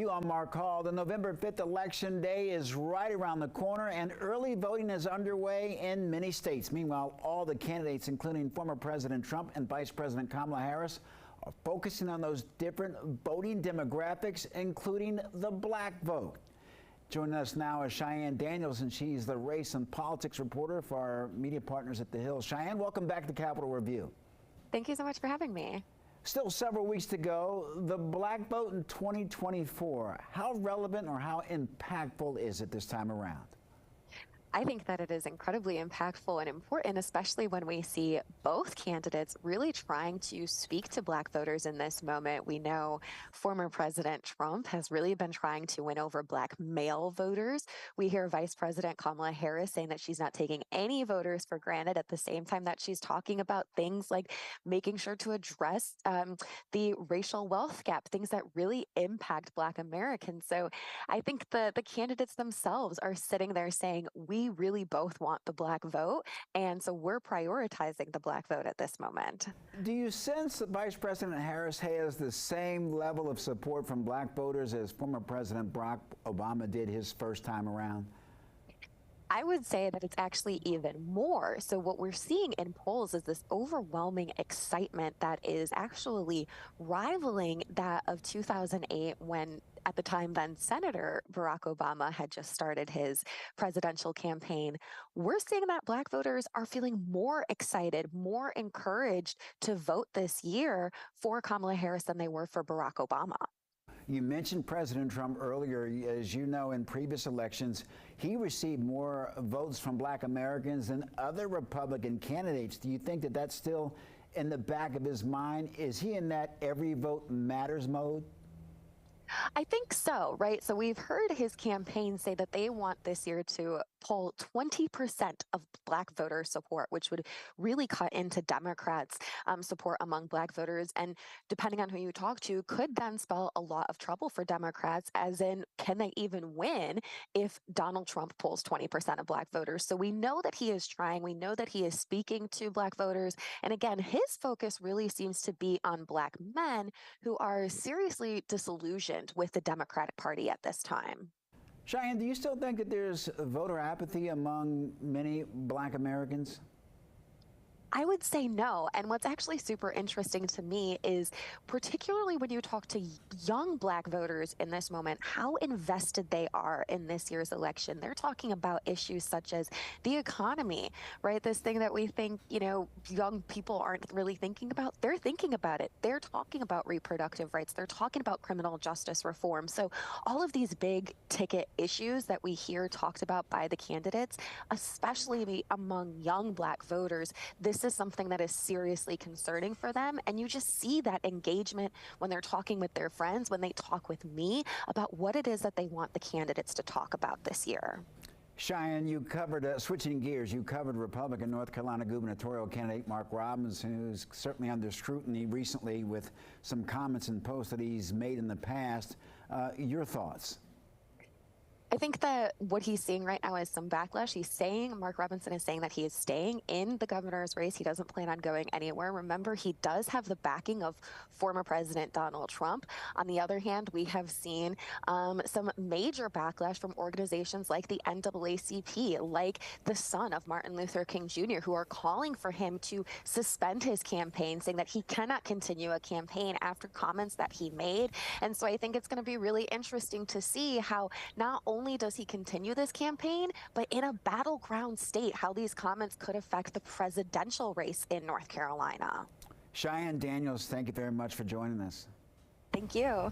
Review. I'm Mark Hall. The November 5th election day is right around the corner, and early voting is underway in many states. Meanwhile, all the candidates, including former President Trump and Vice President Kamala Harris, are focusing on those different voting demographics, including the black vote. Joining us now is Cheyanne Daniels, and she's the race and politics reporter for our media partners at The Hill. Cheyanne, welcome back to Capitol Review. Thank you so much for having me. Still several weeks to go. The black vote in 2024, how relevant or how impactful is it this time around? I think that it is incredibly impactful and important, especially when we see both candidates really trying to speak to black voters in this moment. We know former President Trump has really been trying to win over black male voters. We hear Vice President Kamala Harris saying that she's not taking any voters for granted at the same time that she's talking about things like making sure to address the racial wealth gap, things that really impact black Americans. So I think the candidates themselves are sitting there saying, we really both want the black vote, and so we're prioritizing the black vote at this moment. Do you sense that Vice President Harris has the same level of support from black voters as former President Barack Obama did his first time around? I would say that it's actually even more. So what we're seeing in polls is this overwhelming excitement that is actually rivaling that of 2008 when at the time then Senator Barack Obama had just started his presidential campaign. We're seeing that black voters are feeling more excited, more encouraged to vote this year for Kamala Harris than they were for Barack Obama. You mentioned President Trump earlier. As you know, in previous elections, he received more votes from black Americans than other Republican candidates. Do you think that that's still in the back of his mind? Is he in that every vote matters mode? I think so, right? So we've heard his campaign say that they want this year to poll 20% of black voter support, which would really cut into Democrats' support among black voters. And depending on who you talk to, could then spell a lot of trouble for Democrats, as in, can they even win if Donald Trump polls 20% of black voters? So we know that he is trying. We know that he is speaking to black voters. And again, his focus really seems to be on black men who are seriously disillusioned with the Democratic Party at this time. Cheyanne, do you still think that there's voter apathy among many black Americans? I would say no. And what's actually super interesting to me is, particularly when you talk to young black voters in this moment, how invested they are in this year's election. They're talking about issues such as the economy, right? This thing that we think, young people aren't really thinking about. They're thinking about it. They're talking about reproductive rights. They're talking about criminal justice reform. So all of these big ticket issues that we hear talked about by the candidates, especially among young black voters, this is something that is seriously concerning for them. And you just see that engagement when they're talking with their friends, when they talk with me about what it is that they want the candidates to talk about this year. Cheyanne, you covered, switching gears, you covered Republican North Carolina gubernatorial candidate Mark Robbins, who's certainly under scrutiny recently with some comments and posts that he's made in the past. Your thoughts? I think that what he's seeing right now is some backlash. Mark Robinson is saying that he is staying in the governor's race. He doesn't plan on going anywhere. Remember, he does have the backing of former President Donald Trump. On the other hand, we have seen some major backlash from organizations like the NAACP, like the son of Martin Luther King Jr., who are calling for him to suspend his campaign, saying that he cannot continue a campaign after comments that he made. And so I think it's going to be really interesting to see how not only does he continue this campaign, but in a battleground state, how these comments could affect the presidential race in North Carolina. Cheyanne Daniels, thank you very much for joining us. Thank you.